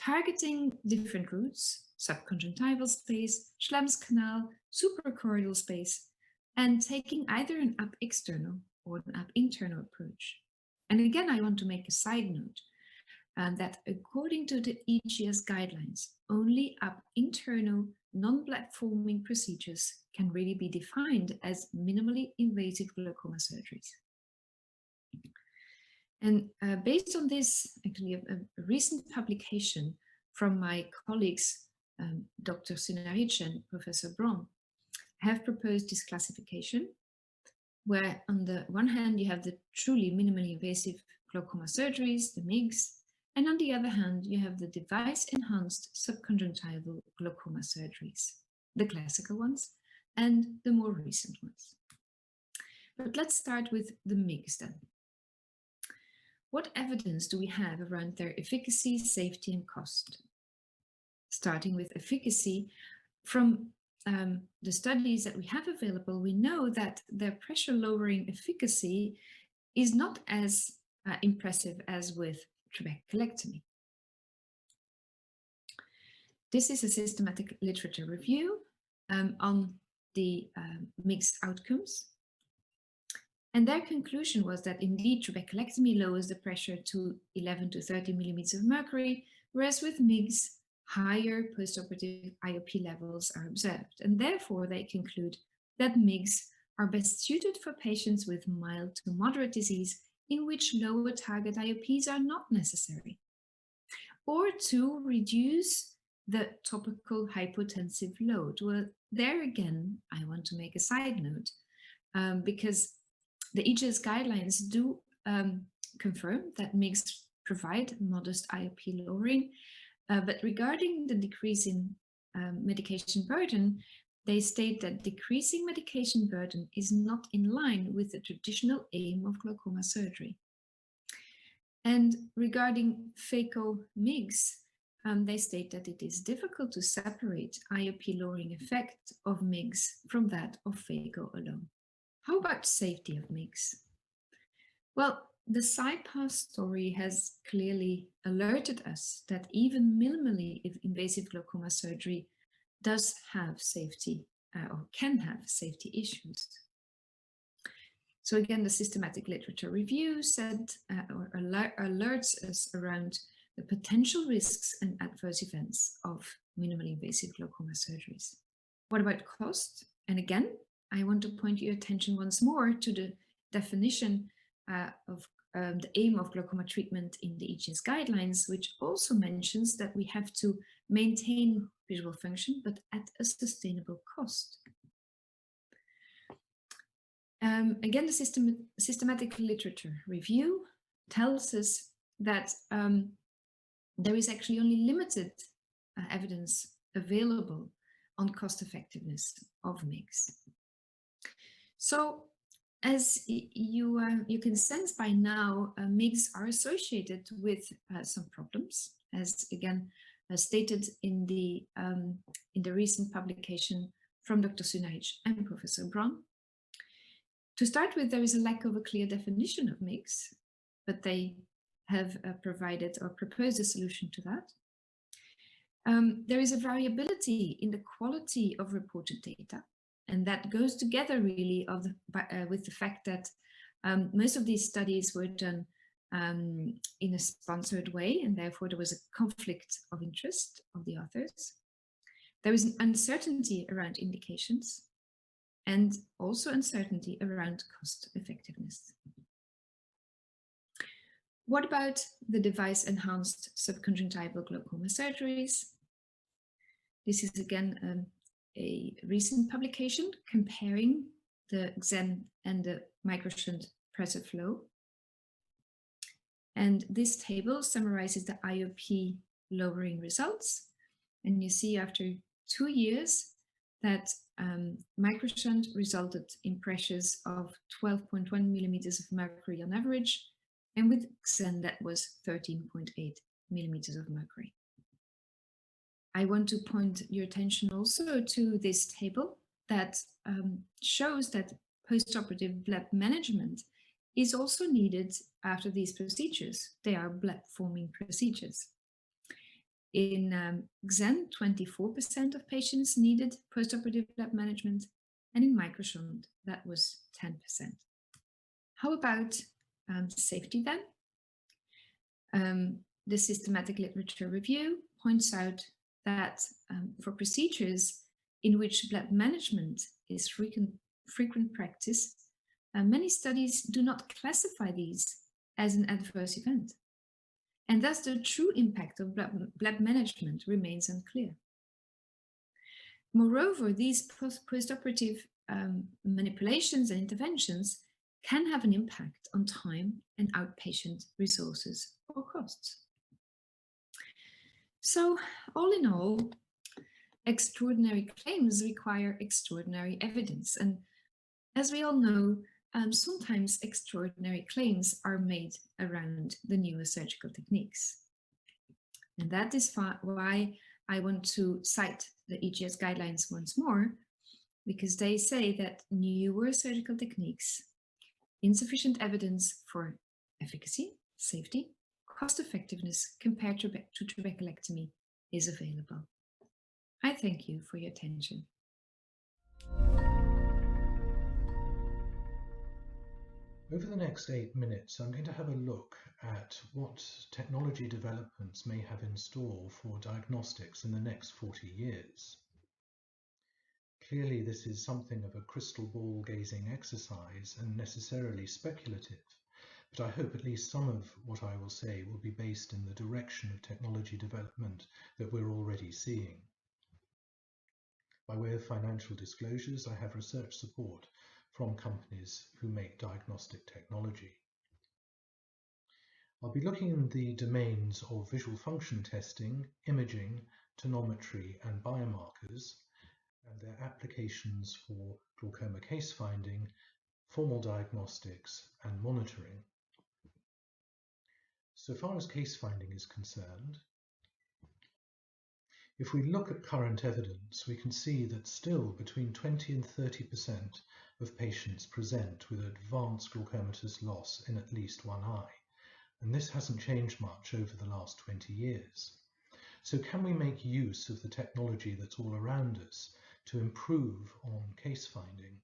targeting different routes, subconjunctival space, Schlemm's canal, suprachoroidal space, and taking either an up external or an up internal approach. And again, I want to make a side note that according to the EGS guidelines, only up internal non-platforming procedures can really be defined as minimally invasive glaucoma surgeries. And based on this, actually a recent publication from my colleagues, Dr. Sunaric and Professor Braun, have proposed this classification, where on the one hand, you have the truly minimally invasive glaucoma surgeries, the MIGS, and on the other hand, you have the device-enhanced subconjunctival glaucoma surgeries, the classical ones, and the more recent ones. But let's start with the MIGS then. What evidence do we have around their efficacy, safety, and cost? Starting with efficacy, from the studies that we have available, we know that their pressure-lowering efficacy is not as impressive as with trabeculectomy. This is a systematic literature review on the MIGS outcomes. And their conclusion was that indeed trabeculectomy lowers the pressure to 11 to 30 millimeters of mercury, whereas with MIGS, higher postoperative IOP levels are observed. And therefore, they conclude that MIGS are best suited for patients with mild to moderate disease in which lower target IOPs are not necessary, or to reduce the topical hypotensive load. Well, there again, I want to make a side note because the EGS guidelines do confirm that MIGS provide modest IOP lowering, but regarding the decrease in medication burden, they state that decreasing medication burden is not in line with the traditional aim of glaucoma surgery. And regarding phaco MIGS, they state that it is difficult to separate IOP lowering effect of MIGS from that of phaco alone. How about safety of MIGS? Well, the SIPAS story has clearly alerted us that even minimally invasive glaucoma surgery does have safety or can have safety issues. So again, the systematic literature review said or alerts us around the potential risks and adverse events of minimally invasive glaucoma surgeries. What about cost? And again, I want to point your attention once more to the definition of the aim of glaucoma treatment in the EGS guidelines, which also mentions that we have to maintain visual function, but at a sustainable cost. Again, the systematic literature review tells us that there is actually only limited evidence available on cost effectiveness of MIGS. So, as you can sense by now, MIGS are associated with some problems, as again stated in the recent publication from Dr. Sunaric and Professor Braun. To start with, there is a lack of a clear definition of MIGS, but they have provided or proposed a solution to that. There is a variability in the quality of reported data. And that goes together really with the fact that most of these studies were done in a sponsored way, and therefore there was a conflict of interest of the authors. There is an uncertainty around indications and also uncertainty around cost effectiveness. What about the device-enhanced subconjunctival glaucoma surgeries? This is again a recent publication comparing the XEN and the microshunt pressure flow. And this table summarizes the IOP lowering results. And you see after 2 years that microshunt resulted in pressures of 12.1 millimeters of mercury on average, and with XEN that was 13.8 millimeters of mercury. I want to point your attention also to this table that shows that postoperative bleb management is also needed after these procedures. They are bleb-forming procedures. In XEN, 24% of patients needed postoperative bleb management, and in microshunt, that was 10%. How about safety then? The systematic literature review points out that for procedures in which bleb management is frequent practice, many studies do not classify these as an adverse event. And thus the true impact of bleb management remains unclear. Moreover, these postoperative manipulations and interventions can have an impact on time and outpatient resources or costs. So, all in all, extraordinary claims require extraordinary evidence. And as we all know, sometimes extraordinary claims are made around the newer surgical techniques. And that is why I want to cite the EGS guidelines once more, because they say that newer surgical techniques, insufficient evidence for efficacy, safety, cost effectiveness compared to trabeculectomy is available. I thank you for your attention. Over the next 8 minutes, I'm going to have a look at what technology developments may have in store for diagnostics in the next 40 years. Clearly, this is something of a crystal ball gazing exercise and necessarily speculative, but I hope at least some of what I will say will be based in the direction of technology development that we're already seeing. By way of financial disclosures, I have research support from companies who make diagnostic technology. I'll be looking in the domains of visual function testing, imaging, tonometry, and biomarkers, and their applications for glaucoma case finding, formal diagnostics, and monitoring. So far as case finding is concerned, if we look at current evidence, we can see that still between 20 and 30% of patients present with advanced glaucomatous loss in at least one eye, and this hasn't changed much over the last 20 years. So can we make use of the technology that's all around us to improve on case finding?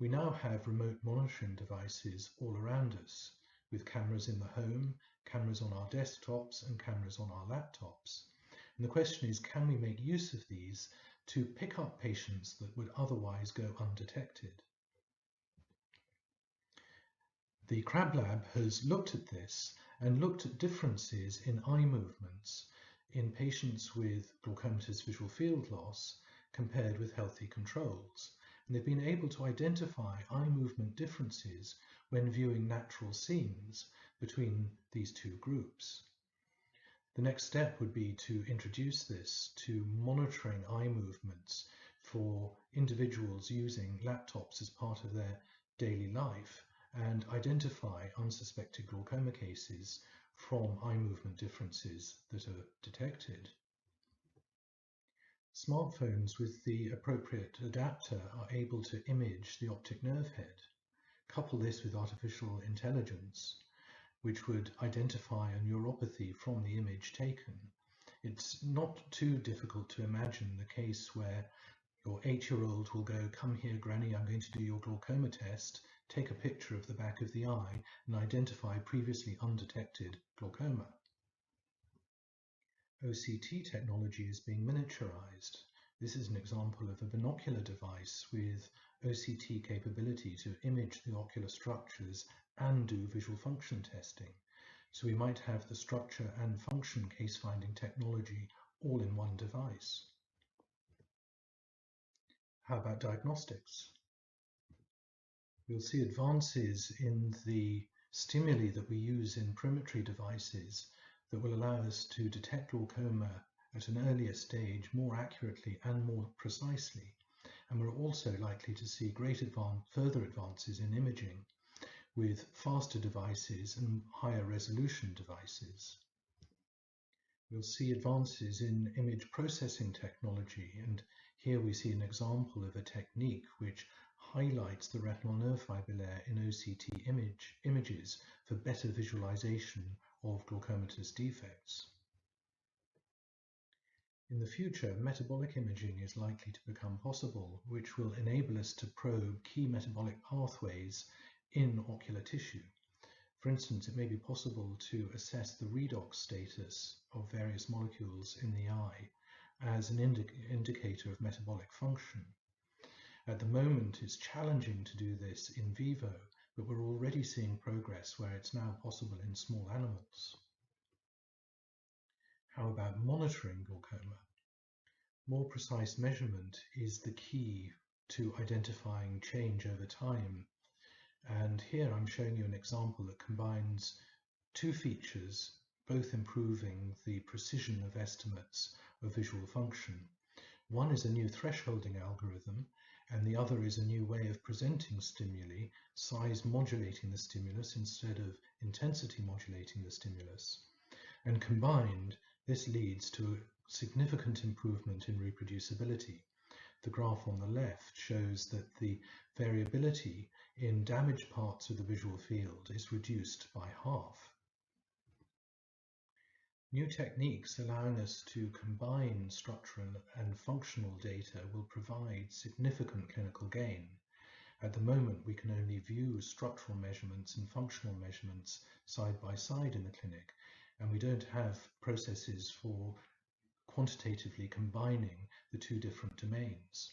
We now have remote monitoring devices all around us, with cameras in the home, cameras on our desktops, and cameras on our laptops. And the question is, can we make use of these to pick up patients that would otherwise go undetected? The Crab Lab has looked at this and looked at differences in eye movements in patients with glaucomatous visual field loss compared with healthy controls. And they've been able to identify eye movement differences when viewing natural scenes between these two groups. The next step would be to introduce this to monitoring eye movements for individuals using laptops as part of their daily life and identify unsuspected glaucoma cases from eye movement differences that are detected. Smartphones with the appropriate adapter are able to image the optic nerve head. Couple this with artificial intelligence, which would identify a neuropathy from the image taken. It's not too difficult to imagine the case where your 8-year-old will go, "Come here, Granny, I'm going to do your glaucoma test," take a picture of the back of the eye and identify previously undetected glaucoma. OCT technology is being miniaturized. This is an example of a binocular device with OCT capability to image the ocular structures and do visual function testing. So we might have the structure and function case finding technology all in one device. How about diagnostics? We'll see advances in the stimuli that we use in perimetry devices that will allow us to detect glaucoma at an earlier stage more accurately and more precisely. And we're also likely to see further advances in imaging with faster devices and higher resolution devices. We'll see advances in image processing technology, and here we see an example of a technique which highlights the retinal nerve fiber layer in OCT images for better visualization of glaucomatous defects. In the future, metabolic imaging is likely to become possible, which will enable us to probe key metabolic pathways in ocular tissue. For instance, it may be possible to assess the redox status of various molecules in the eye as an indicator of metabolic function. At the moment, it's challenging to do this in vivo, but we're already seeing progress where it's now possible in small animals. How about monitoring glaucoma? More precise measurement is the key to identifying change over time. And here I'm showing you an example that combines two features, both improving the precision of estimates of visual function. One is a new thresholding algorithm, and the other is a new way of presenting stimuli, size modulating the stimulus instead of intensity modulating the stimulus. And combined, this leads to a significant improvement in reproducibility. The graph on the left shows that the variability in damaged parts of the visual field is reduced by half. New techniques allowing us to combine structural and functional data will provide significant clinical gain. At the moment, we can only view structural measurements and functional measurements side by side in the clinic, and we don't have processes for quantitatively combining the two different domains.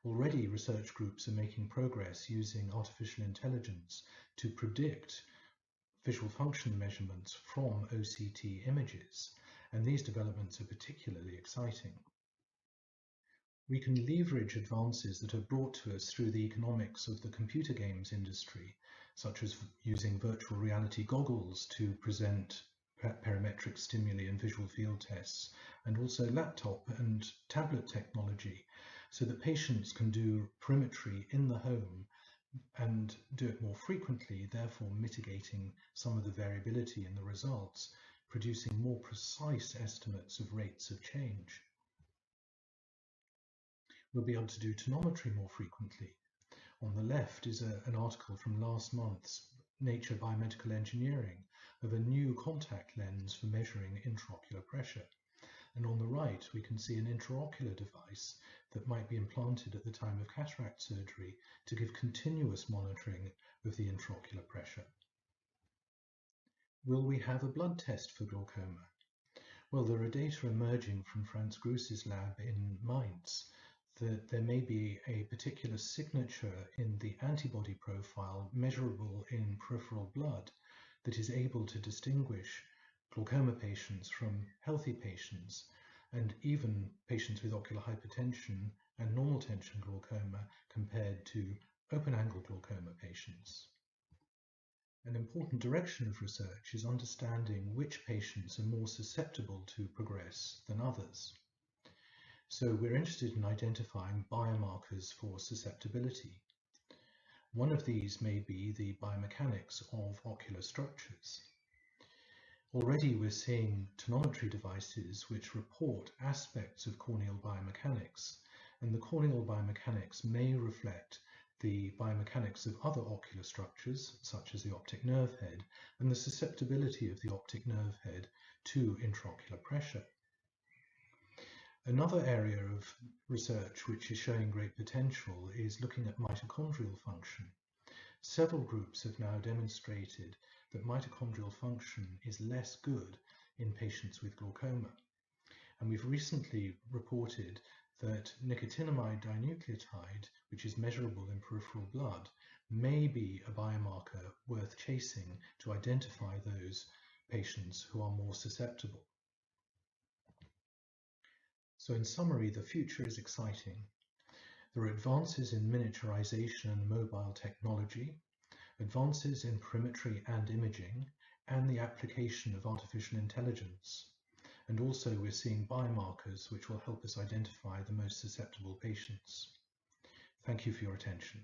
Already, research groups are making progress using artificial intelligence to predict visual function measurements from OCT images, and these developments are particularly exciting. We can leverage advances that are brought to us through the economics of the computer games industry, such as using virtual reality goggles to present parametric stimuli and visual field tests, and also laptop and tablet technology, so that patients can do perimetry in the home and do it more frequently, therefore mitigating some of the variability in the results, producing more precise estimates of rates of change. We'll be able to do tonometry more frequently. On the left is an article from last month's Nature Biomedical Engineering of a new contact lens for measuring intraocular pressure. And on the right, we can see an intraocular device that might be implanted at the time of cataract surgery to give continuous monitoring of the intraocular pressure. Will we have a blood test for glaucoma? Well, there are data emerging from Franz Gruss's lab in Mainz that there may be a particular signature in the antibody profile measurable in peripheral blood that is able to distinguish glaucoma patients from healthy patients, and even patients with ocular hypertension and normal tension glaucoma compared to open-angle glaucoma patients. An important direction of research is understanding which patients are more susceptible to progress than others. So we're interested in identifying biomarkers for susceptibility. One of these may be the biomechanics of ocular structures. Already we're seeing tonometry devices which report aspects of corneal biomechanics, and the corneal biomechanics may reflect the biomechanics of other ocular structures, such as the optic nerve head, and the susceptibility of the optic nerve head to intraocular pressure. Another area of research which is showing great potential is looking at mitochondrial function. Several groups have now demonstrated that mitochondrial function is less good in patients with glaucoma. And we've recently reported that nicotinamide dinucleotide, which is measurable in peripheral blood, may be a biomarker worth chasing to identify those patients who are more susceptible. So in summary, the future is exciting. There are advances in miniaturization and mobile technology, advances in perimetry and imaging, and the application of artificial intelligence. And also we're seeing biomarkers which will help us identify the most susceptible patients. Thank you for your attention.